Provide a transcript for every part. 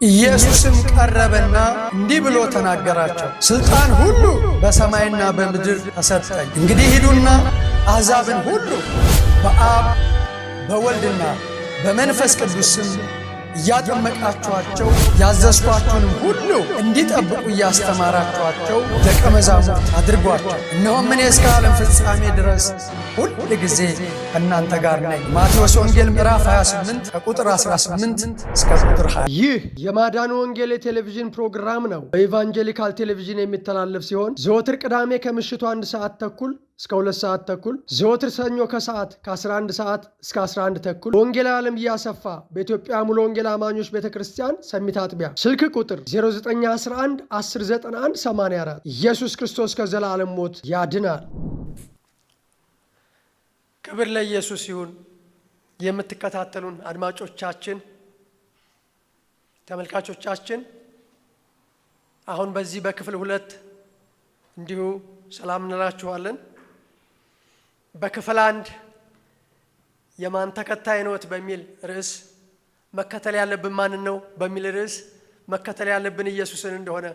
ኢየሱስም ቀረበና እንዲህ ብሎ ተናገራቸው፣ ስልጣን ሁሉ በሰማይና በምድር ተሰጠኝ። እንግዲህ ሂዱና አሕዛብን ሁሉ በአብ በወልድና በመንፈስ ቅዱስ ስም እያጠመቃችኋቸው ያዘዝኳችሁንም ሁሉ እንዲጠብቁ እያስተማራችኋቸው ደቀ መዛሙርት አድርጓቸው። እነሆም እኔ እስከ ዓለም ፍጻሜ ድረስ ሁል ጊዜ ከእናንተ ጋር ነኝ። ማቴዎስ ወንጌል ምዕራፍ 28 ከቁጥር 18 እስከ ቁጥር 20። ይህ የማዳኑ ወንጌል የቴሌቪዥን ፕሮግራም ነው። በኢቫንጀሊካል ቴሌቪዥን የሚተላለፍ ሲሆን ዘወትር ቅዳሜ ከምሽቱ 1 ሰዓት ተኩል እስከ 2 ሰዓት ተኩል፣ ዘወትር ሰኞ ከሰዓት ከ11 ሰዓት እስከ 11 ተኩል ወንጌላዊ ዓለም እያሰፋ በኢትዮጵያ ሙሉ ወንጌል አማኞች ቤተክርስቲያን ሰሚት አጥቢያ። ስልክ ቁጥር 0911 1091 84። ኢየሱስ ክርስቶስ ከዘላለም ሞት ያድናል። ክብር ለኢየሱስ ይሁን። የምትከታተሉን አድማጮቻችን፣ ተመልካቾቻችን አሁን በዚህ በክፍል 2 እንዲሁ ሰላም እንላችኋለን። በክፍል 1 የማን ተከታይ ነዎት በሚል ርዕስ መከተል ያለብን ማንን ነው በሚል ርዕስ መከተል ያለብን ኢየሱስን እንደሆነ፣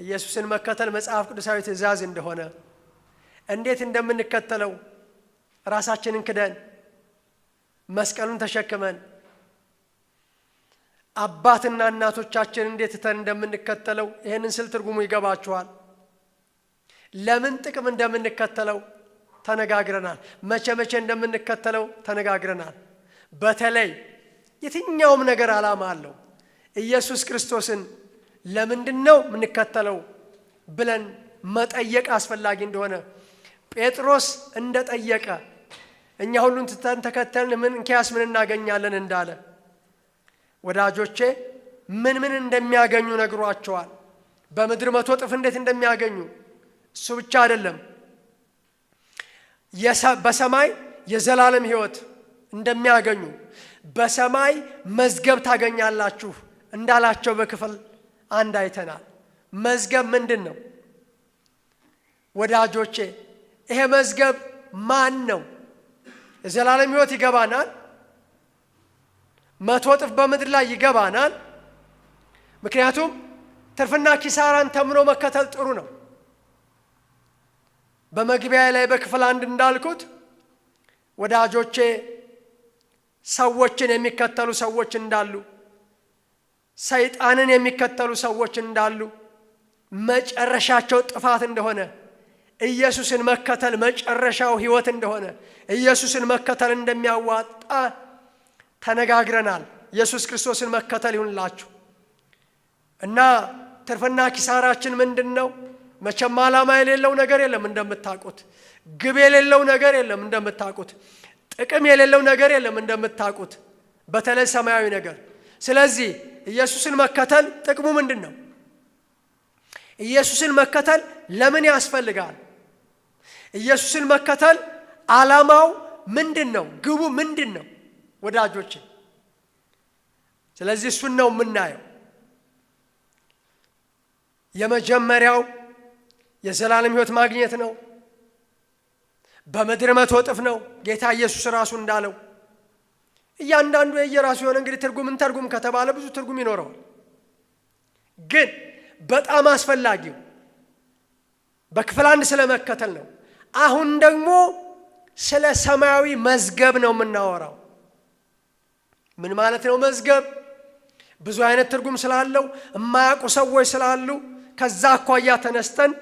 ኢየሱስን መከተል መጽሐፍ ቅዱሳዊ ትእዛዝ እንደሆነ፣ እንዴት እንደምንከተለው ራሳችንን ክደን መስቀሉን ተሸክመን አባትና እናቶቻችን እንዴት ተን እንደምንከተለው ይሄንን ስል ትርጉሙ ይገባችኋል። ለምን ጥቅም እንደምንከተለው ተነጋግረናል። መቼ እንደምንከተለው ተነጋግረናል። በተለይ የትኛውም ነገር ዓላማ አለው። ኢየሱስ ክርስቶስን ለምንድነው የምንከተለው ብለን መጠየቅ አስፈላጊ እንደሆነ ጴጥሮስ እንደጠየቀ እኛ ሁሉን ትተን ተከተልን እንኪያስ ምን እናገኛለን እንዳለ ወዳጆቼ ምን እንደሚያገኙ ነግሯቸዋል። በምድር 100 እጥፍ እንዴት እንደሚያገኙ እሱ ብቻ አይደለም፣ በሰማይ የዘላለም ሕይወት እንደሚያገኙ በሰማይ መዝገብ ታገኛላችሁ እንዳላቸው በክፍል 1 አይተናል። መዝገብ ምንድን ነው ወዳጆቼ? ይሄ መዝገብ ማን ነው? የዘላለም ሕይወት ይገባናል። 100 እጥፍ በምድር ላይ ይገባናል። ምክንያቱም ትርፍና ኪሳራን ተምኖ መከተል ጥሩ ነው። በመግቢያ ላይ በክፍል 1 እንዳልኩት ወዳጆቼ ሰዎችን የሚከተሉ ሰዎች እንዳሉ፣ ሰይጣንን የሚከተሉ ሰዎች እንዳሉ፣ መጨረሻቸው ጥፋት እንደሆነ፣ ኢየሱስን መከተል መጨረሻው ሕይወት እንደሆነ፣ ኢየሱስን መከተል እንደሚያዋጣ ተነጋግረናል። ኢየሱስ ክርስቶስን መከተል ይሁንላችሁ እና ትርፍና ኪሳራችን ምንድነው? መቼም ዓላማ የሌለው ነገር የለም እንደምታውቁት። ግብ የሌለው ነገር የለም እንደምታውቁት። ጥቅም የሌለው ነገር የለም እንደምታውቁት፣ በተለይ ሰማያዊ ነገር። ስለዚህ ኢየሱስን መከተል ጥቅሙ ምንድነው? ኢየሱስን መከተል ለምን ያስፈልጋል? ኢየሱስን መከተል ዓላማው ምንድነው? ግቡ ምንድነው ወዳጆቼ? ስለዚህ እሱን ነው የምናየው። የመጀመሪያው የዘላለም ሕይወት ማግኘት ነው። በምድር 100 እጥፍ ነው ጌታ ኢየሱስ ራሱ እንዳለው። እያንዳንዱ የየራሱ የሆነ እንግዲህ ትርጉም ከተባለ ብዙ ትርጉም ይኖረዋል። ግን በጣም አስፈላጊው በክፍል 1 ስለመከተል ነው። አሁን ደግሞ ስለ ሰማያዊ መዝገብ ነው የምናወራው። ምን ማለት ነው መዝገብ? ብዙ አይነት ትርጉም ስላለው የማያውቁ ሰዎች ስላሉ ከዛ አኳያ ተነስተን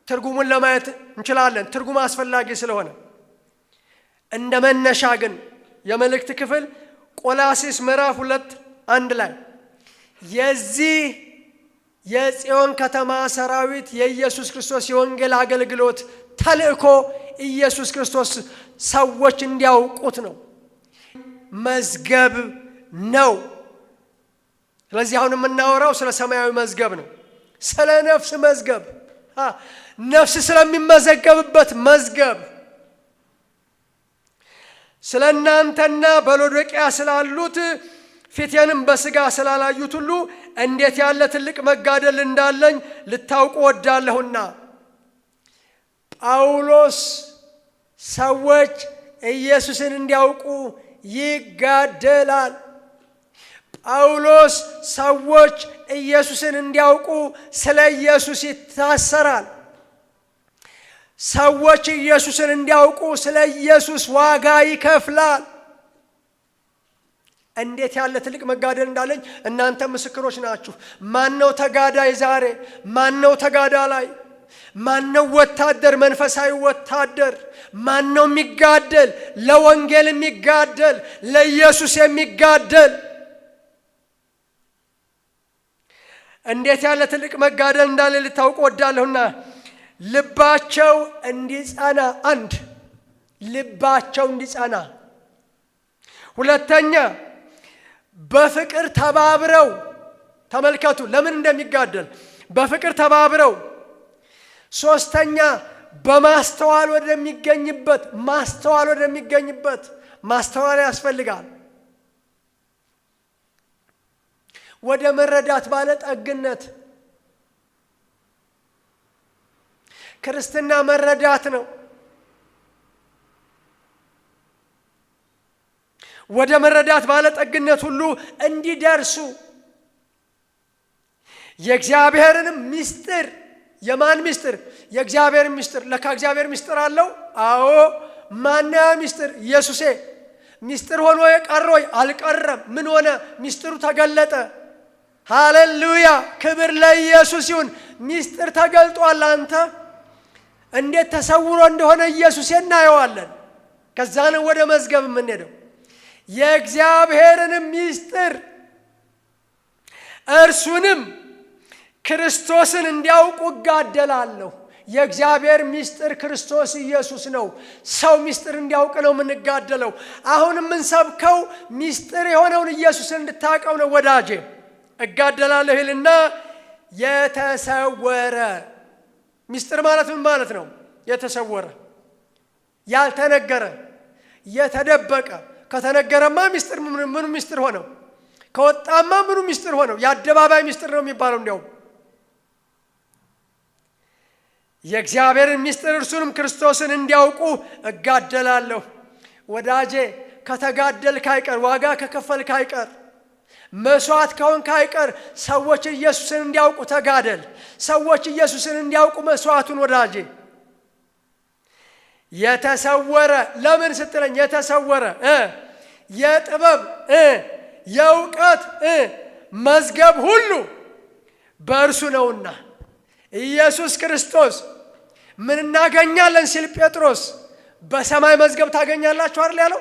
ትርጉሙን ለማየት እንችላለን። ትርጉም አስፈላጊ ስለሆነ እንደ መነሻ ግን የመልእክት ክፍል ቆላስይስ ምዕራፍ 2:1 ላይ የዚህ የጽዮን ከተማ ሰራዊት የኢየሱስ ክርስቶስ የወንጌል አገልግሎት ተልእኮ ኢየሱስ ክርስቶስ ሰዎች እንዲያውቁት ነው። መዝገብ ነው። ስለዚህ አሁን የምናወራው ስለ ሰማያዊ መዝገብ ነው። ስለ ነፍስ መዝገብ፣ ነፍስ ስለሚመዘገብበት መዝገብ፣ ስለ እናንተና በሎዶቅያ ስላሉት ፊቴንም በሥጋ ስላላዩት ሁሉ እንዴት ያለ ትልቅ መጋደል እንዳለኝ ልታውቁ ወዳለሁና። ጳውሎስ ሰዎች ኢየሱስን እንዲያውቁ ይጋደላል። ጳውሎስ ሰዎች ኢየሱስን እንዲያውቁ ስለ ኢየሱስ ይታሰራል። ሰዎች ኢየሱስን እንዲያውቁ ስለ ኢየሱስ ዋጋ ይከፍላል። እንዴት ያለ ትልቅ መጋደል እንዳለኝ እናንተ ምስክሮች ናችሁ። ማነው ተጋዳይ ዛሬ? ማነው ተጋዳላይ? ማነው ወታደር? መንፈሳዊ ወታደር ማነው? የሚጋደል ለወንጌል የሚጋደል ለኢየሱስ የሚጋደል። እንዴት ያለ ትልቅ መጋደል እንዳለ ልታውቁ ወዳለሁና ልባቸው እንዲጸና፣ አንድ ልባቸው እንዲጸና፣ ሁለተኛ በፍቅር ተባብረው፣ ተመልከቱ ለምን እንደሚጋደል በፍቅር ተባብረው፣ ሶስተኛ በማስተዋል ወደሚገኝበት ማስተዋል ያስፈልጋል። ወደ መረዳት ባለጠግነት። ክርስትና መረዳት ነው። ወደ መረዳት ባለጠግነት ሁሉ እንዲደርሱ የእግዚአብሔርንም ምስጢር። የማን ምስጢር? የእግዚአብሔር ምስጢር። ለካ እግዚአብሔር ምስጢር አለው። አዎ። ማነው ምስጢር? ኢየሱሴ። ምስጢር ሆኖ የቀረው አልቀረም። ምን ሆነ? ምስጢሩ ተገለጠ። ሃሌሉያ! ክብር ለኢየሱስ ይሁን። ምስጢር ተገልጧል። አንተ እንዴት ተሰውሮ እንደሆነ ኢየሱስ እናየዋለን። ከዛ ነው ወደ መዝገብ የምንሄደው። የእግዚአብሔርንም ምስጢር እርሱንም ክርስቶስን እንዲያውቁ እጋደላለሁ። የእግዚአብሔር ምስጢር ክርስቶስ ኢየሱስ ነው። ሰው ምስጢር እንዲያውቅ ነው የምንጋደለው። አሁን የምንሰብከው ምስጢር የሆነውን ኢየሱስን እንድታውቀው ነው ወዳጄ። እጋደላለሁ ይልና የተሰወረ ምስጢር ማለት ምን ማለት ነው? የተሰወረ፣ ያልተነገረ፣ የተደበቀ። ከተነገረማ ምስጢር ምኑ ምስጢር ሆነው? ከወጣማ ምኑ ምስጢር ሆነው? የአደባባይ ምስጢር ነው የሚባለው። እንዲያውም የእግዚአብሔርን ምስጢር እርሱንም ክርስቶስን እንዲያውቁ እጋደላለሁ። ወዳጄ ከተጋደልክ አይቀር፣ ዋጋ ከከፈልክ አይቀር፣ መስዋዕት ከሆንክ አይቀር ሰዎች ኢየሱስን እንዲያውቁ ተጋደል። ሰዎች ኢየሱስን እንዲያውቁ መስዋዕቱን ወዳጄ። የተሰወረ ለምን ስትለኝ፣ የተሰወረ የጥበብ የእውቀት መዝገብ ሁሉ በእርሱ ነውና። ኢየሱስ ክርስቶስ ምን እናገኛለን ሲል ጴጥሮስ፣ በሰማይ መዝገብ ታገኛላችሁ አይደል ያለው?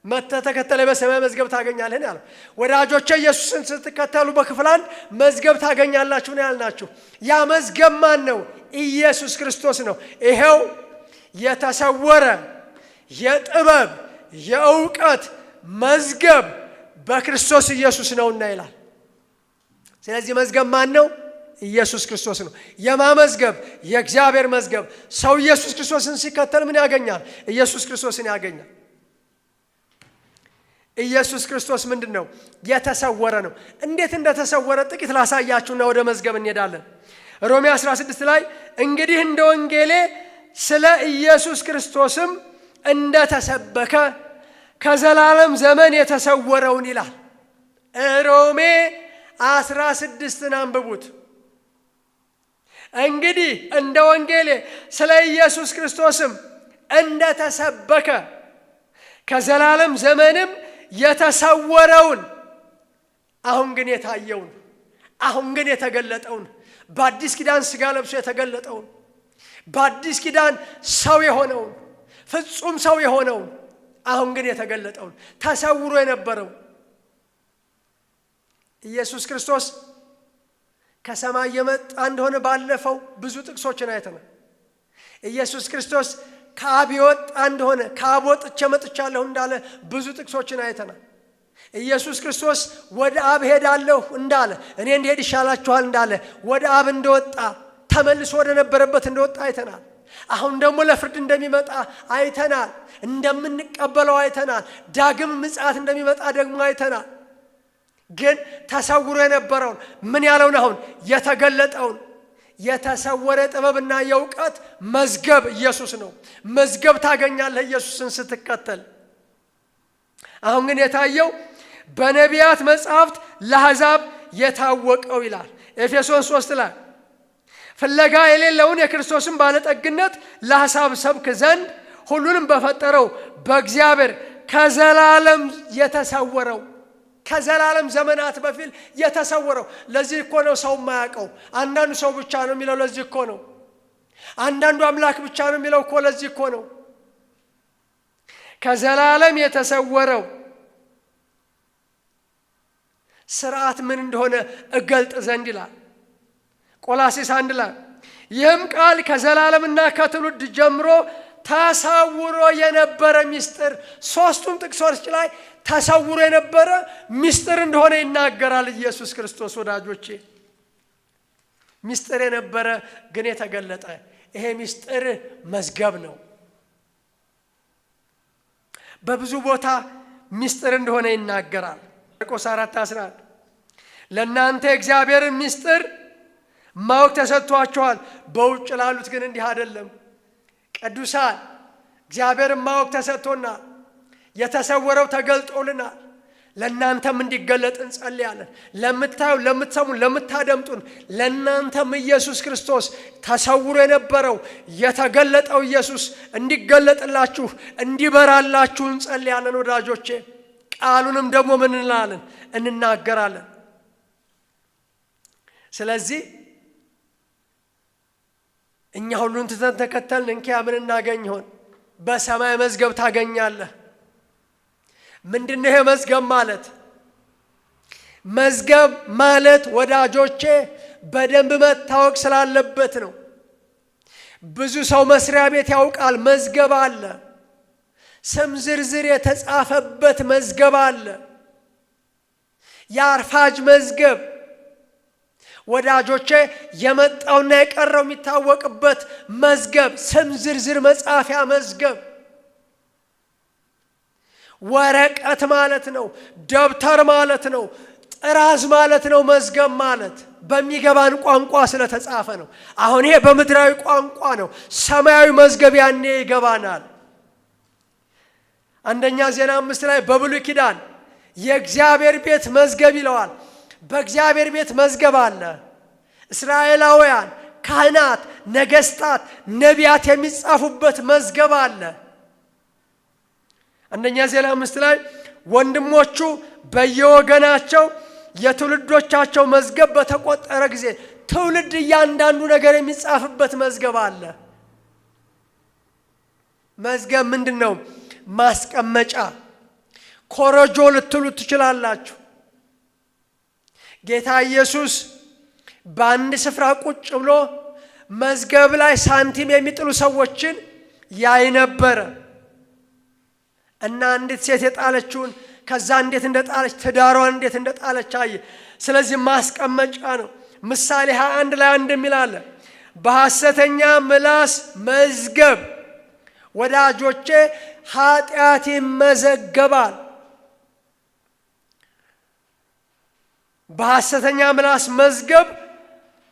መጥተህ ተከተለኝ በሰማይ መዝገብ ታገኛለህ ያለው። ወዳጆቼ ኢየሱስን ስትከተሉ በክፍል 1 መዝገብ ታገኛላችሁ ነው ያልናችሁ። ያ መዝገብ ማን ነው? ኢየሱስ ክርስቶስ ነው። ይሄው የተሰወረ የጥበብ የእውቀት መዝገብ በክርስቶስ ኢየሱስ ነውና ይላል። ስለዚህ መዝገብ ማን ነው? ኢየሱስ ክርስቶስ ነው። የማመዝገብ የእግዚአብሔር መዝገብ። ሰው ኢየሱስ ክርስቶስን ሲከተል ምን ያገኛል? ኢየሱስ ክርስቶስን ያገኛል። ኢየሱስ ክርስቶስ ምንድን ነው? የተሰወረ ነው። እንዴት እንደተሰወረ ጥቂት ላሳያችሁና ወደ መዝገብ እንሄዳለን። ሮሜ 16 ላይ እንግዲህ እንደ ወንጌሌ ስለ ኢየሱስ ክርስቶስም እንደተሰበከ ከዘላለም ዘመን የተሰወረውን ይላል። ሮሜ 16ን አንብቡት። እንግዲህ እንደ ወንጌሌ ስለ ኢየሱስ ክርስቶስም እንደተሰበከ ከዘላለም ዘመንም የተሰወረውን፣ አሁን ግን የታየውን፣ አሁን ግን የተገለጠውን፣ በአዲስ ኪዳን ሥጋ ለብሶ የተገለጠውን፣ በአዲስ ኪዳን ሰው የሆነውን፣ ፍጹም ሰው የሆነውን፣ አሁን ግን የተገለጠውን፣ ተሰውሮ የነበረው ኢየሱስ ክርስቶስ ከሰማይ የመጣ እንደሆነ ባለፈው ብዙ ጥቅሶችን አይተናል። ኢየሱስ ክርስቶስ ከአብ የወጣ እንደሆነ ከአብ ወጥቼ መጥቻለሁ እንዳለ ብዙ ጥቅሶችን አይተናል። ኢየሱስ ክርስቶስ ወደ አብ ሄዳለሁ እንዳለ፣ እኔ እንድሄድ ይሻላችኋል እንዳለ፣ ወደ አብ እንደወጣ ተመልሶ ወደ ነበረበት እንደወጣ አይተናል። አሁን ደግሞ ለፍርድ እንደሚመጣ አይተናል። እንደምንቀበለው አይተናል። ዳግም ምጽአት እንደሚመጣ ደግሞ አይተናል። ግን ተሰውሮ የነበረውን ምን ያለውን? አሁን የተገለጠውን የተሰወረ ጥበብና የእውቀት መዝገብ ኢየሱስ ነው። መዝገብ ታገኛለህ ኢየሱስን ስትከተል። አሁን ግን የታየው በነቢያት መጻሕፍት ለአሕዛብ የታወቀው ይላል። ኤፌሶን 3 ላይ ፍለጋ የሌለውን የክርስቶስን ባለጠግነት ለአሕዛብ ሰብክ ዘንድ ሁሉንም በፈጠረው በእግዚአብሔር ከዘላለም የተሰወረው ከዘላለም ዘመናት በፊት የተሰወረው። ለዚህ እኮ ነው ሰው የማያውቀው። አንዳንዱ ሰው ብቻ ነው የሚለው ለዚህ እኮ ነው። አንዳንዱ አምላክ ብቻ ነው የሚለው እኮ ለዚህ እኮ ነው። ከዘላለም የተሰወረው ሥርዓት ምን እንደሆነ እገልጥ ዘንድ ይላል ቆላስይስ 1 ላይ። ይህም ቃል ከዘላለምና ከትውልድ ጀምሮ ተሰውሮ የነበረ ምስጢር፣ ሦስቱም ጥቅሶች ላይ ተሰውሮ የነበረ ምስጢር እንደሆነ ይናገራል ኢየሱስ ክርስቶስ። ወዳጆቼ ምስጢር የነበረ ግን የተገለጠ ይሄ ምስጢር መዝገብ ነው። በብዙ ቦታ ምስጢር እንደሆነ ይናገራል። ማርቆስ 4:11 ለእናንተ የእግዚአብሔርን ምስጢር ማወቅ ተሰጥቷቸዋል፣ በውጭ ላሉት ግን እንዲህ አይደለም። ቅዱሳን እግዚአብሔርን ማወቅ ተሰጥቶናል፣ የተሰወረው ተገልጦልናል። ለእናንተም እንዲገለጥ እንጸልያለን። ለምታዩ፣ ለምትሰሙ፣ ለምታደምጡን ለእናንተም ኢየሱስ ክርስቶስ ተሰውሮ የነበረው የተገለጠው ኢየሱስ እንዲገለጥላችሁ እንዲበራላችሁ እንጸልያለን ወዳጆቼ። ቃሉንም ደግሞ ምን እንላለን? እንናገራለን። ስለዚህ እኛ ሁሉን ትተን ተከተልን እንኪያ ምን እናገኝ ይሆን? በሰማይ መዝገብ ታገኛለህ። ምንድነው ይሄ መዝገብ ማለት? መዝገብ ማለት ወዳጆቼ በደንብ መታወቅ ስላለበት ነው። ብዙ ሰው መስሪያ ቤት ያውቃል፣ መዝገብ አለ። ስም ዝርዝር የተጻፈበት መዝገብ አለ። የአርፋጅ መዝገብ ወዳጆቼ የመጣውና የቀረው የሚታወቅበት መዝገብ፣ ስም ዝርዝር መጻፊያ መዝገብ ወረቀት ማለት ነው። ደብተር ማለት ነው። ጥራዝ ማለት ነው። መዝገብ ማለት በሚገባን ቋንቋ ስለተጻፈ ነው። አሁን ይሄ በምድራዊ ቋንቋ ነው። ሰማያዊ መዝገብ ያኔ ይገባናል። አንደኛ ዜና 5 ላይ በብሉይ ኪዳን የእግዚአብሔር ቤት መዝገብ ይለዋል። በእግዚአብሔር ቤት መዝገብ አለ። እስራኤላውያን ካህናት፣ ነገስታት፣ ነቢያት የሚጻፉበት መዝገብ አለ። አንደኛ ዜና 5 ላይ ወንድሞቹ በየወገናቸው የትውልዶቻቸው መዝገብ በተቆጠረ ጊዜ ትውልድ እያንዳንዱ ነገር የሚጻፍበት መዝገብ አለ። መዝገብ ምንድነው? ማስቀመጫ፣ ኮረጆ ልትሉ ትችላላችሁ። ጌታ ኢየሱስ በአንድ ስፍራ ቁጭ ብሎ መዝገብ ላይ ሳንቲም የሚጥሉ ሰዎችን ያይ ነበረ እና አንዲት ሴት የጣለችውን ከዛ እንዴት እንደጣለች ትዳሯን እንዴት እንደጣለች አየ። ስለዚህ ማስቀመጫ ነው። ምሳሌ 21 ላይ እንደሚል አለ በሐሰተኛ ምላስ መዝገብ ወዳጆቼ ኃጢአት ይመዘገባል። በሐሰተኛ ምላስ መዝገብ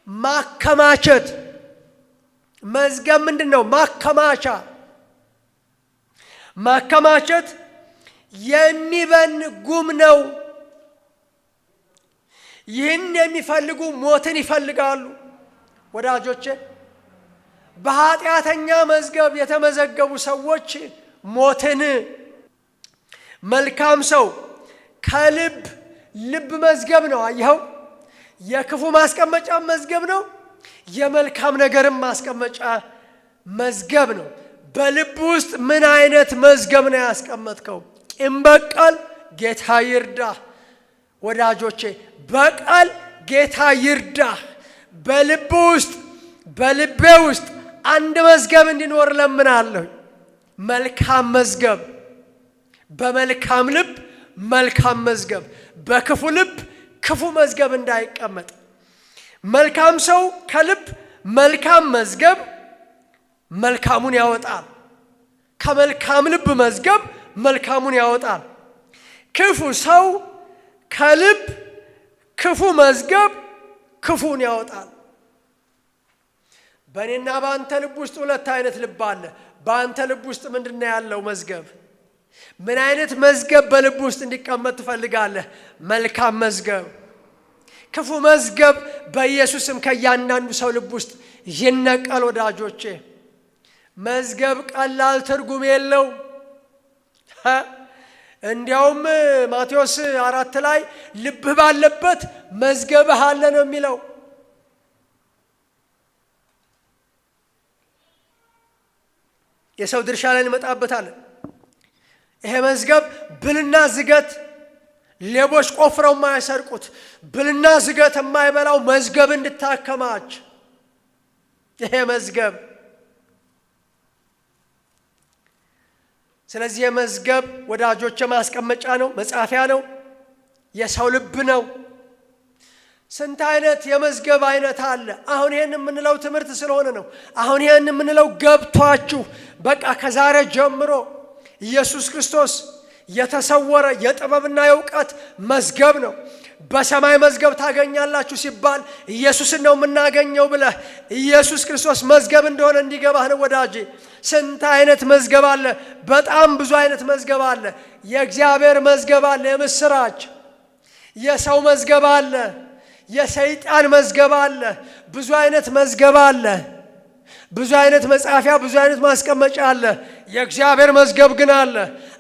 ማከማቸት። መዝገብ ምንድነው? ማከማቻ። ማከማቸት የሚበን ጉም ነው። ይህን የሚፈልጉ ሞትን ይፈልጋሉ ወዳጆቼ። በኃጢአተኛ መዝገብ የተመዘገቡ ሰዎች ሞትን። መልካም ሰው ከልብ ልብ መዝገብ ነው። አየኸው? የክፉ ማስቀመጫ መዝገብ ነው። የመልካም ነገርም ማስቀመጫ መዝገብ ነው። በልብ ውስጥ ምን አይነት መዝገብ ነው ያስቀመጥከው? ቂም በቀል ጌታ ይርዳህ ወዳጆቼ። በቀል ጌታ ይርዳህ። በልብ ውስጥ በልቤ ውስጥ አንድ መዝገብ እንዲኖር ለምናለሁ። መልካም መዝገብ፣ በመልካም ልብ መልካም መዝገብ፣ በክፉ ልብ ክፉ መዝገብ እንዳይቀመጥ። መልካም ሰው ከልብ መልካም መዝገብ መልካሙን ያወጣል። ከመልካም ልብ መዝገብ መልካሙን ያወጣል። ክፉ ሰው ከልብ ክፉ መዝገብ ክፉን ያወጣል። በእኔና በአንተ ልብ ውስጥ ሁለት አይነት ልብ አለ። በአንተ ልብ ውስጥ ምንድነው ያለው መዝገብ? ምን አይነት መዝገብ በልብ ውስጥ እንዲቀመጥ ትፈልጋለህ? መልካም መዝገብ። ክፉ መዝገብ በኢየሱስም ከእያንዳንዱ ሰው ልብ ውስጥ ይነቀል። ወዳጆቼ መዝገብ ቀላል ትርጉም የለው። እንዲያውም ማቴዎስ 4 ላይ ልብህ ባለበት መዝገብህ አለ ነው የሚለው። የሰው ድርሻ ላይ እንመጣበታለን። ይሄ መዝገብ ብልና ዝገት፣ ሌቦች ቆፍረው የማያሰርቁት ብልና ዝገት የማይበላው መዝገብ እንድታከማች ይሄ መዝገብ። ስለዚህ የመዝገብ ወዳጆች ማስቀመጫ ነው፣ መጻፊያ ነው፣ የሰው ልብ ነው። ስንት አይነት የመዝገብ አይነት አለ። አሁን ይሄን የምንለው ትምህርት ስለሆነ ነው። አሁን ይሄን የምንለው ገብቷችሁ በቃ ከዛሬ ጀምሮ ኢየሱስ ክርስቶስ የተሰወረ የጥበብና የእውቀት መዝገብ ነው። በሰማይ መዝገብ ታገኛላችሁ ሲባል ኢየሱስን ነው የምናገኘው ብለህ ኢየሱስ ክርስቶስ መዝገብ እንደሆነ እንዲገባህ ነው ወዳጄ። ስንት አይነት መዝገብ አለ። በጣም ብዙ አይነት መዝገብ አለ። የእግዚአብሔር መዝገብ አለ፣ የምስራች። የሰው መዝገብ አለ፣ የሰይጣን መዝገብ አለ። ብዙ አይነት መዝገብ አለ። ብዙ አይነት መጻፊያ፣ ብዙ አይነት ማስቀመጫ አለ። የእግዚአብሔር መዝገብ ግን አለ።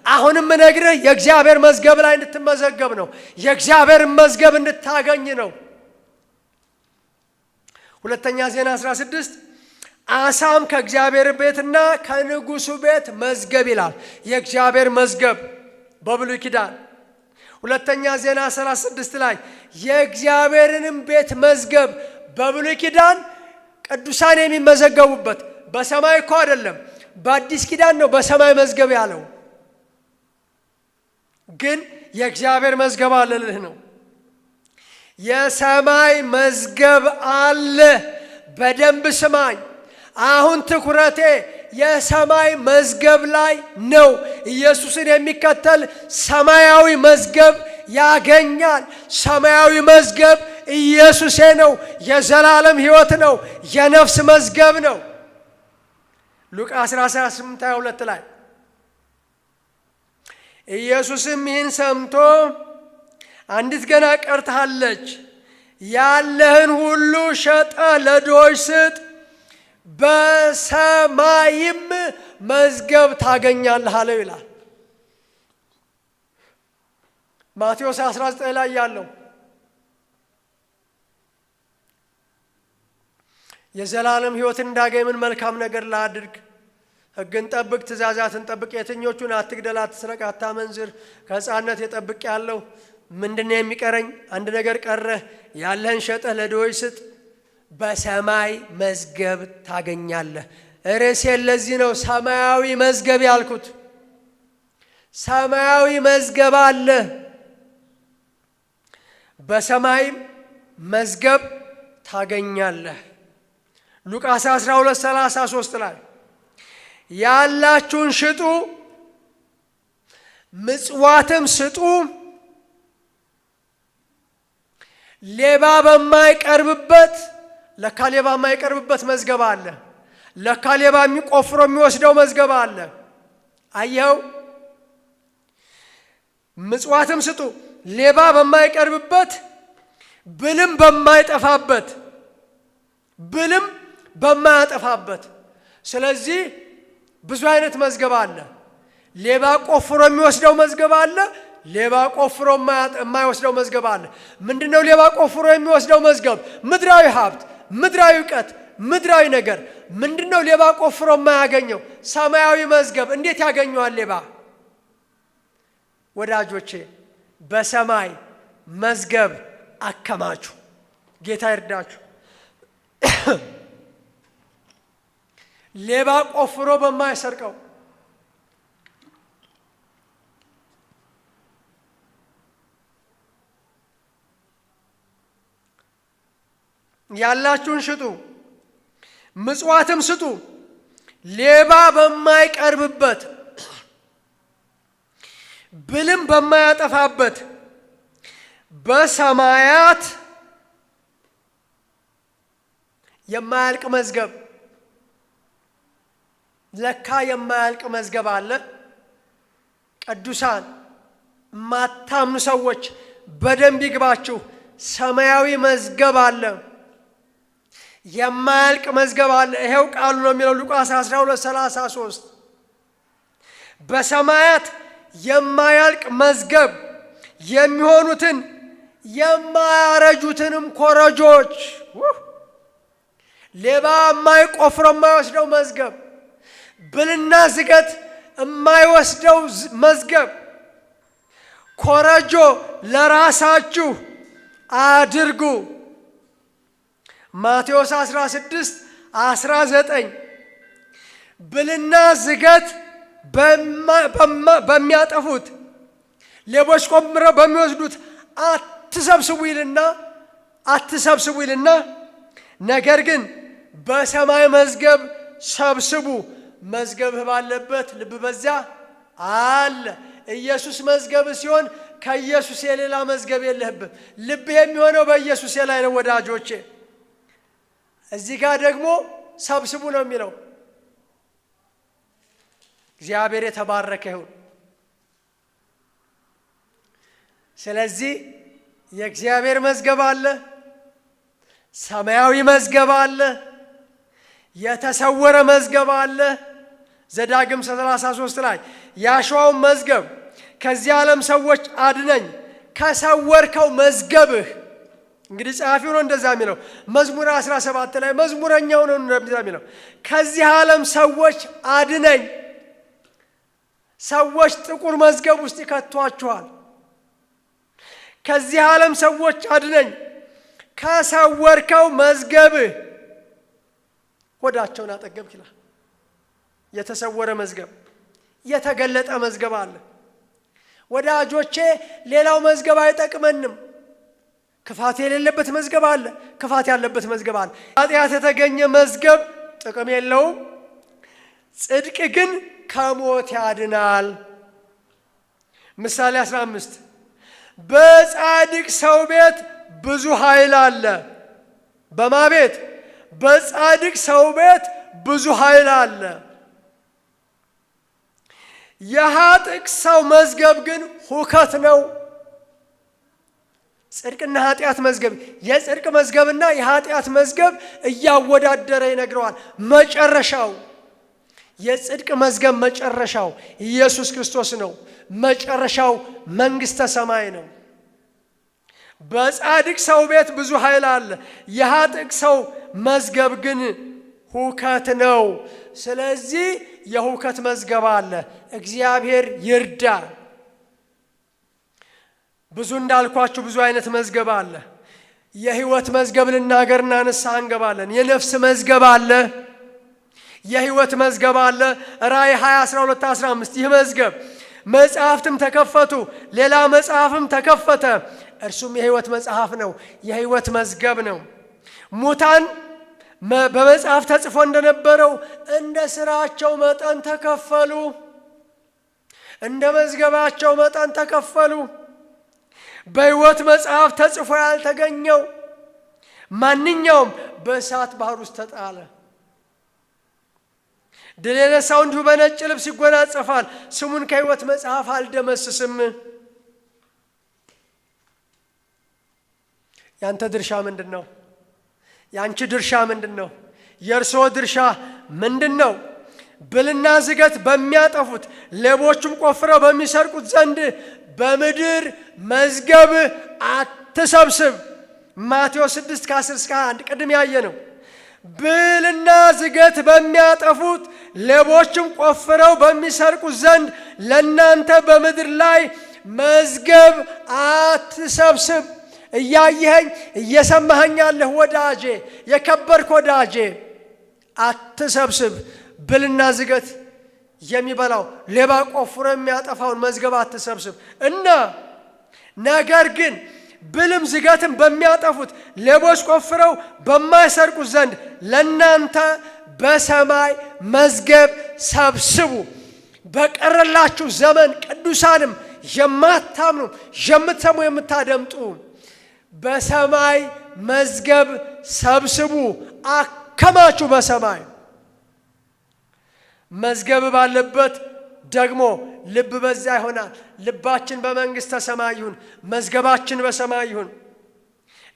አሁንም እነግርህ የእግዚአብሔር መዝገብ ላይ እንድትመዘገብ ነው። የእግዚአብሔር መዝገብ እንድታገኝ ነው። ሁለተኛ ዜና 16 አሳም ከእግዚአብሔር ቤትና ከንጉሱ ቤት መዝገብ ይላል። የእግዚአብሔር መዝገብ በብሉይ ኪዳን። ሁለተኛ ዜና 36 ላይ የእግዚአብሔርንም ቤት መዝገብ በብሉይ ኪዳን ቅዱሳን የሚመዘገቡበት፣ በሰማይ እኮ አይደለም፣ በአዲስ ኪዳን ነው በሰማይ መዝገብ ያለው። ግን የእግዚአብሔር መዝገብ አለ ልህ ነው። የሰማይ መዝገብ አለ። በደንብ ስማኝ። አሁን ትኩረቴ የሰማይ መዝገብ ላይ ነው። ኢየሱስን የሚከተል ሰማያዊ መዝገብ ያገኛል። ሰማያዊ መዝገብ ኢየሱሴ ነው። የዘላለም ሕይወት ነው። የነፍስ መዝገብ ነው። ሉቃስ 18:22 ላይ ኢየሱስም ይህን ሰምቶ አንዲት ገና ቀርታለች፣ ያለህን ሁሉ ሸጠህ ለድሆች ስጥ፣ በሰማይም መዝገብ ታገኛለህ አለው ይላል። ማቴዎስ 19 ላይ ያለው የዘላለም ሕይወትን እንዳገኝ ምን መልካም ነገር ላድርግ? ሕግን ጠብቅ፣ ትእዛዛትን ጠብቅ። የትኞቹን? አትግደል፣ አትስረቅ፣ አታመንዝር። ከሕፃንነት የጠብቅ ያለው ምንድነው የሚቀረኝ? አንድ ነገር ቀረህ። ያለህን ሸጠህ ለድሆች ስጥ፣ በሰማይ መዝገብ ታገኛለህ። ርዕሴን ለዚህ ነው ሰማያዊ መዝገብ ያልኩት። ሰማያዊ መዝገብ አለ። በሰማይ መዝገብ ታገኛለህ። ሉቃስ 12:33 ላይ ያላችሁን ሽጡ፣ ምጽዋትም ስጡ፣ ሌባ በማይቀርብበት። ለካ ሌባ የማይቀርብበት መዝገብ አለ። ለካ ሌባ የሚቆፍሮ የሚወስደው መዝገብ አለ። አየኸው? ምጽዋትም ስጡ፣ ሌባ በማይቀርብበት፣ ብልም በማይጠፋበት፣ ብልም በማያጠፋበት። ስለዚህ ብዙ አይነት መዝገብ አለ። ሌባ ቆፍሮ የሚወስደው መዝገብ አለ። ሌባ ቆፍሮ የማይወስደው መዝገብ አለ። ምንድነው ሌባ ቆፍሮ የሚወስደው መዝገብ? ምድራዊ ሀብት፣ ምድራዊ እውቀት፣ ምድራዊ ነገር። ምንድነው ሌባ ቆፍሮ የማያገኘው? ሰማያዊ መዝገብ። እንዴት ያገኘዋል ሌባ? ወዳጆቼ በሰማይ መዝገብ አከማቹ። ጌታ ይርዳችሁ። ሌባ ቆፍሮ በማይሰርቀው፣ ያላችሁን ሽጡ፣ ምጽዋትም ስጡ፣ ሌባ በማይቀርብበት፣ ብልም በማያጠፋበት በሰማያት የማያልቅ መዝገብ። ለካ የማያልቅ መዝገብ አለ። ቅዱሳን ማታምኑ ሰዎች በደንብ ይግባችሁ። ሰማያዊ መዝገብ አለ፣ የማያልቅ መዝገብ አለ። ይሄው ቃሉ ነው የሚለው ሉቃስ 12:33 በሰማያት የማያልቅ መዝገብ የሚሆኑትን የማያረጁትንም ኮረጆች ሌባ የማይቆፍረው የማይወስደው መዝገብ፣ ብልና ዝገት የማይወስደው መዝገብ፣ ኮረጆ ለራሳችሁ አድርጉ። ማቴዎስ 16:19 ብልና ዝገት በሚያጠፉት ሌቦች ቆምረው በሚወስዱት አትሰብስቡ ይልና ነገር ግን በሰማይ መዝገብ ሰብስቡ። መዝገብህ ባለበት ልብ በዚያ አለ። ኢየሱስ መዝገብ ሲሆን ከኢየሱስ የሌላ መዝገብ የለህብህ። ልብ የሚሆነው በኢየሱስ ላይ ነው ወዳጆቼ። እዚህ ጋር ደግሞ ሰብስቡ ነው የሚለው። እግዚአብሔር የተባረከ ይሁን። ስለዚህ የእግዚአብሔር መዝገብ አለ፣ ሰማያዊ መዝገብ አለ፣ የተሰወረ መዝገብ አለ። ዘዳግም 33 ላይ ያሸዋውን መዝገብ ከዚህ ዓለም ሰዎች አድነኝ ከሰወርከው መዝገብህ። እንግዲህ ጸሐፊው ነው እንደዛ የሚለው። መዝሙር 17 ላይ መዝሙረኛው ነው እንደዛ የሚለው ከዚህ ዓለም ሰዎች አድነኝ። ሰዎች ጥቁር መዝገብ ውስጥ ይከቷቸዋል። ከዚህ ዓለም ሰዎች አድነኝ ከሰወርከው መዝገብህ። ሆዳቸውን አጠገብክ ይላል። የተሰወረ መዝገብ፣ የተገለጠ መዝገብ አለ። ወዳጆቼ ሌላው መዝገብ አይጠቅመንም። ክፋት የሌለበት መዝገብ አለ፣ ክፋት ያለበት መዝገብ አለ። ኃጢአት የተገኘ መዝገብ ጥቅም የለውም። ጽድቅ ግን ከሞት ያድናል። ምሳሌ 15 በጻድቅ ሰው ቤት ብዙ ኃይል አለ። በማ ቤት? በጻድቅ ሰው ቤት ብዙ ኃይል አለ። የኃጥእ ሰው መዝገብ ግን ሁከት ነው። ጽድቅና ኃጢአት መዝገብ፣ የጽድቅ መዝገብና የኃጢአት መዝገብ እያወዳደረ ይነግረዋል። መጨረሻው የጽድቅ መዝገብ መጨረሻው ኢየሱስ ክርስቶስ ነው። መጨረሻው መንግሥተ ሰማይ ነው። በጻድቅ ሰው ቤት ብዙ ኃይል አለ። የኃጥእ ሰው መዝገብ ግን ሁከት ነው። ስለዚህ የሁከት መዝገብ አለ። እግዚአብሔር ይርዳ። ብዙ እንዳልኳችሁ ብዙ አይነት መዝገብ አለ። የህይወት መዝገብ ልናገርና ንስሐ እንገባለን። የነፍስ መዝገብ አለ። የህይወት መዝገብ አለ። ራእይ 20:12-15 ይህ መዝገብ መጽሐፍትም ተከፈቱ፣ ሌላ መጽሐፍም ተከፈተ፣ እርሱም የህይወት መጽሐፍ ነው። የህይወት መዝገብ ነው። ሙታን በመጽሐፍ ተጽፎ እንደነበረው እንደ ስራቸው መጠን ተከፈሉ፣ እንደ መዝገባቸው መጠን ተከፈሉ። በህይወት መጽሐፍ ተጽፎ ያልተገኘው ማንኛውም በእሳት ባህር ውስጥ ተጣለ። ድል የነሳው እንዲሁ በነጭ ልብስ ይጎናጸፋል፣ ስሙን ከህይወት መጽሐፍ አልደመስስም። ያንተ ድርሻ ምንድን ነው? ያንቺ ድርሻ ምንድን ነው? የእርስዎ ድርሻ ምንድን ነው? ብልና ዝገት በሚያጠፉት ሌቦቹም ቆፍረው በሚሰርቁት ዘንድ በምድር መዝገብ አትሰብስብ። ማቴዎስ 6:10-21 ቅድም ያየ ነው። ብልና ዝገት በሚያጠፉት ሌቦችም ቆፍረው በሚሰርቁት ዘንድ ለእናንተ በምድር ላይ መዝገብ አትሰብስብ። እያየኸኝ እየሰማኸኝ ያለህ ወዳጄ፣ የከበርክ ወዳጄ፣ አትሰብስብ። ብልና ዝገት የሚበላው ሌባ ቆፍሮ የሚያጠፋውን መዝገብ አትሰብስብ እና ነገር ግን ብልም ዝገትም በሚያጠፉት ሌቦች ቆፍረው በማይሰርቁት ዘንድ ለእናንተ በሰማይ መዝገብ ሰብስቡ። በቀረላችሁ ዘመን ቅዱሳንም የማታምኑ የምትሰሙ የምታደምጡ በሰማይ መዝገብ ሰብስቡ፣ አከማቹ። በሰማይ መዝገብ ባለበት ደግሞ ልብ በዛ ይሆናል። ልባችን በመንግሥተ ሰማይ ይሁን፣ መዝገባችን በሰማይ ይሁን።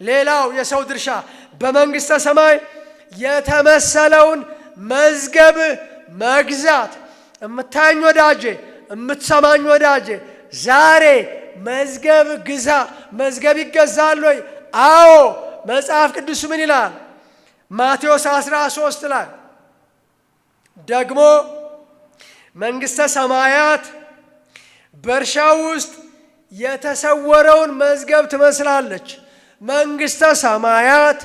ሌላው የሰው ድርሻ በመንግሥተ ሰማይ የተመሰለውን መዝገብ መግዛት። እምታየኝ ወዳጄ፣ እምትሰማኝ ወዳጄ፣ ዛሬ መዝገብ ግዛ። መዝገብ ይገዛል ወይ? አዎ። መጽሐፍ ቅዱስ ምን ይላል? ማቴዎስ 13 ላይ ደግሞ መንግሥተ ሰማያት በእርሻ ውስጥ የተሰወረውን መዝገብ ትመስላለች። መንግሥተ ሰማያት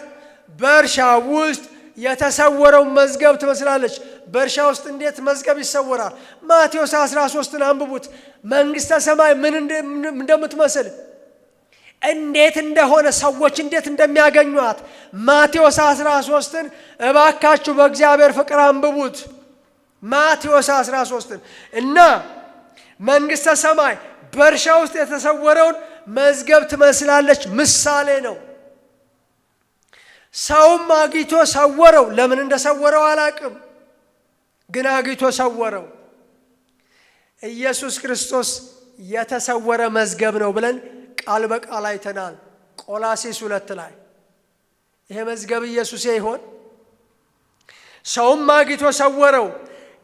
በእርሻ ውስጥ የተሰወረውን መዝገብ ትመስላለች። በእርሻ ውስጥ እንዴት መዝገብ ይሰወራል? ማቴዎስ 13ን አንብቡት። መንግሥተ ሰማይ ምን እንደምትመስል እንዴት እንደሆነ ሰዎች እንዴት እንደሚያገኟት ማቴዎስ 13ን እባካችሁ በእግዚአብሔር ፍቅር አንብቡት። ማቴዎስ 13ን እና መንግሥተ ሰማይ በእርሻ ውስጥ የተሰወረውን መዝገብ ትመስላለች። ምሳሌ ነው። ሰውም አግኝቶ ሰወረው። ለምን እንደሰወረው አላቅም፣ ግን አግኝቶ ሰወረው። ኢየሱስ ክርስቶስ የተሰወረ መዝገብ ነው ብለን ቃል በቃል አይተናል። ቆላስይስ 2 ላይ ይሄ መዝገብ ኢየሱስ ይሆን? ሰውም አግኝቶ ሰወረው።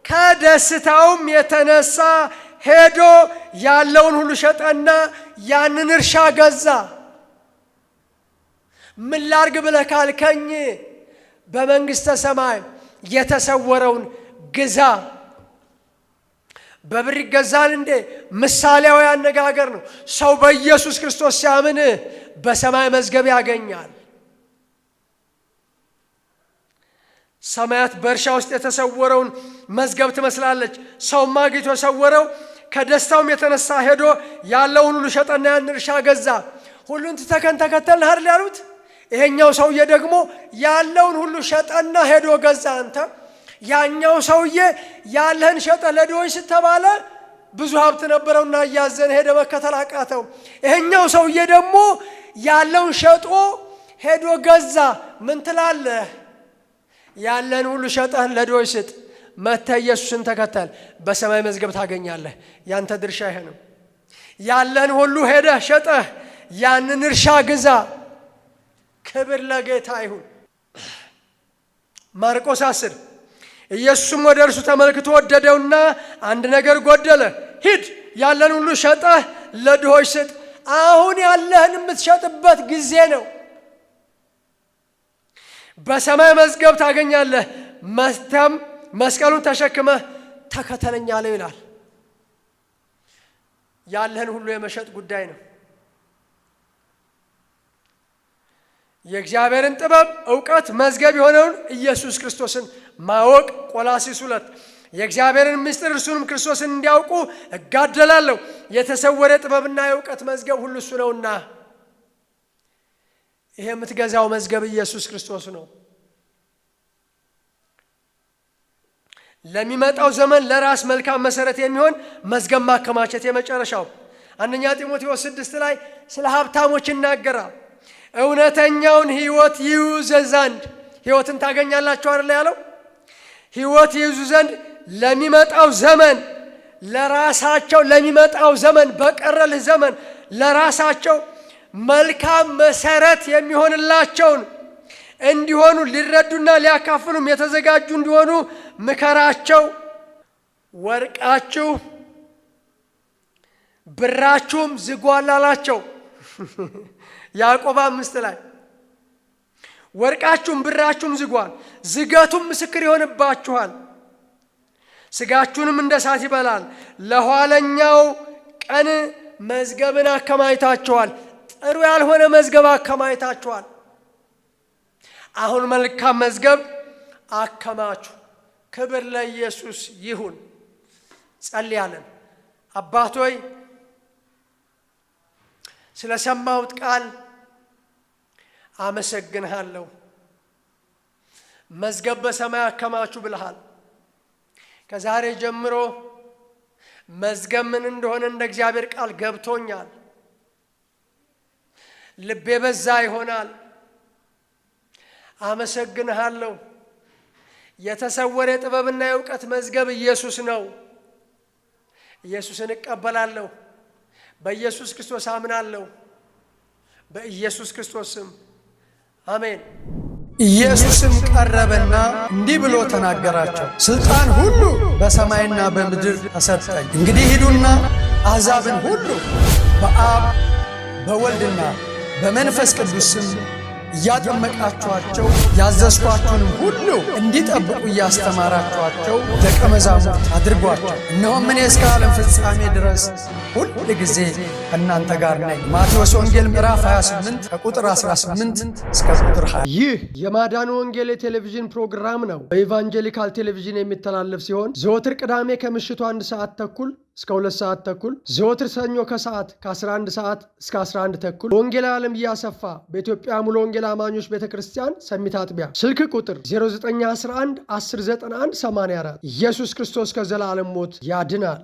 ከደስታውም የተነሳ ሄዶ ያለውን ሁሉ ሸጠና ያንን እርሻ ገዛ። ምን ላርግ ብለህ ካልከኝ በመንግሥተ ሰማይ የተሰወረውን ግዛ። በብር ይገዛል እንዴ? ምሳሌያዊ አነጋገር ነው። ሰው በኢየሱስ ክርስቶስ ሲያምን በሰማይ መዝገብ ያገኛል። ሰማያት በእርሻ ውስጥ የተሰወረውን መዝገብ ትመስላለች። ሰውም አግኝቶ ሰወረው። ከደስታውም የተነሳ ሄዶ ያለውን ሁሉ ሸጠና ያን እርሻ ገዛ። ሁሉን ትተከን ተከተልን አይደል ያሉት? ይሄኛው ሰውዬ ደግሞ ያለውን ሁሉ ሸጠና ሄዶ ገዛ። አንተ ያኛው ሰውዬ ያለህን ሸጠ ለድሆች ስተባለ ብዙ ሀብት ነበረውና እያዘነ ሄደ፣ መከተል አቃተው። ይሄኛው ሰውዬ ደግሞ ያለውን ሸጦ ሄዶ ገዛ። ምን ትላለህ? ያለን ሁሉ ሸጠህን ለድሆች ስጥ፣ መጥተህ ኢየሱስን ተከተል፣ በሰማይ መዝገብ ታገኛለህ። ያንተ ድርሻ ይሄ ነው። ያለን ሁሉ ሄደህ ሸጠህ ያንን እርሻ ግዛ። ክብር ለጌታ ይሁን። ማርቆስ 10 ኢየሱስም ወደ እርሱ ተመልክቶ ወደደውና አንድ ነገር ጎደለ፣ ሂድ ያለን ሁሉ ሸጠህ ለድሆች ስጥ። አሁን ያለህን የምትሸጥበት ጊዜ ነው። በሰማይ መዝገብ ታገኛለህ። መስተም መስቀሉን ተሸክመህ ተከተለኝ አለው ይላል። ያለህን ሁሉ የመሸጥ ጉዳይ ነው። የእግዚአብሔርን ጥበብ ዕውቀት መዝገብ የሆነውን ኢየሱስ ክርስቶስን ማወቅ። ቆላስይስ 2 የእግዚአብሔርን ምስጢር እርሱንም ክርስቶስን እንዲያውቁ እጋደላለሁ። የተሰወረ ጥበብና የዕውቀት መዝገብ ሁሉ እሱ ነውና። ይሄ የምትገዛው መዝገብ ኢየሱስ ክርስቶስ ነው። ለሚመጣው ዘመን ለራስ መልካም መሰረት የሚሆን መዝገብ ማከማቸት የመጨረሻው። አንደኛ ጢሞቴዎስ 6 ላይ ስለ ሀብታሞች ይናገራል። እውነተኛውን ሕይወት ይይዙ ዘንድ ሕይወትን ታገኛላችሁ አይደል ያለው? ሕይወት ይይዙ ዘንድ ለሚመጣው ዘመን ለራሳቸው ለሚመጣው ዘመን በቀረልህ ዘመን ለራሳቸው መልካም መሰረት የሚሆንላቸውን እንዲሆኑ ሊረዱና ሊያካፍሉም የተዘጋጁ እንዲሆኑ ምከራቸው። ወርቃችሁ ብራችሁም ዝጓል አላቸው። ያዕቆብ 5 ላይ ወርቃችሁም ብራችሁም ዝጓል፣ ዝገቱም ምስክር ይሆንባችኋል፣ ስጋችሁንም እንደ እሳት ይበላል። ለኋለኛው ቀን መዝገብን አከማይታችኋል። ጥሩ ያልሆነ መዝገብ አከማይታችኋል። አሁን መልካም መዝገብ አከማቹ። ክብር ለኢየሱስ ይሁን። ጸልያለን። አባት ሆይ ስለሰማሁት ቃል አመሰግንሃለሁ። መዝገብ በሰማይ አከማቹ ብለሃል። ከዛሬ ጀምሮ መዝገብ ምን እንደሆነ እንደ እግዚአብሔር ቃል ገብቶኛል። ልቤ በዛ ይሆናል። አመሰግንሃለሁ። የተሰወረ የጥበብና የእውቀት መዝገብ ኢየሱስ ነው። ኢየሱስን እቀበላለሁ፣ በኢየሱስ ክርስቶስ አምናለሁ፣ በኢየሱስ ክርስቶስ ስም አሜን። ኢየሱስም ቀረበና እንዲህ ብሎ ተናገራቸው፣ ሥልጣን ሁሉ በሰማይና በምድር ተሰጠኝ። እንግዲህ ሂዱና አሕዛብን ሁሉ በአብ በወልድና በመንፈስ ቅዱስ ስም እያጠመቃችኋቸው ያዘዝኳችሁንም ሁሉ እንዲጠብቁ እያስተማራችኋቸው ደቀ መዛሙርት አድርጓቸው። እነሆም እኔ እስከ ዓለም ፍጻሜ ድረስ ሁል ጊዜ ከእናንተ ጋር ነኝ። ማቴዎስ ወንጌል ምዕራፍ 28 ከቁጥር 18 እስከ ቁጥር 20። ይህ የማዳኑ ወንጌል የቴሌቪዥን ፕሮግራም ነው። በኢቫንጀሊካል ቴሌቪዥን የሚተላለፍ ሲሆን ዘወትር ቅዳሜ ከምሽቱ 1 ሰዓት ተኩል እስከ 2 ሰዓት ተኩል፣ ዘወትር ሰኞ ከሰዓት ከ11 ሰዓት እስከ 11 ተኩል በወንጌላዊ ዓለም እያሰፋ በኢትዮጵያ ሙሉ ወንጌል አማኞች ቤተክርስቲያን ሰሚት አጥቢያ። ስልክ ቁጥር 0911 1091 84። ኢየሱስ ክርስቶስ ከዘላለም ሞት ያድናል።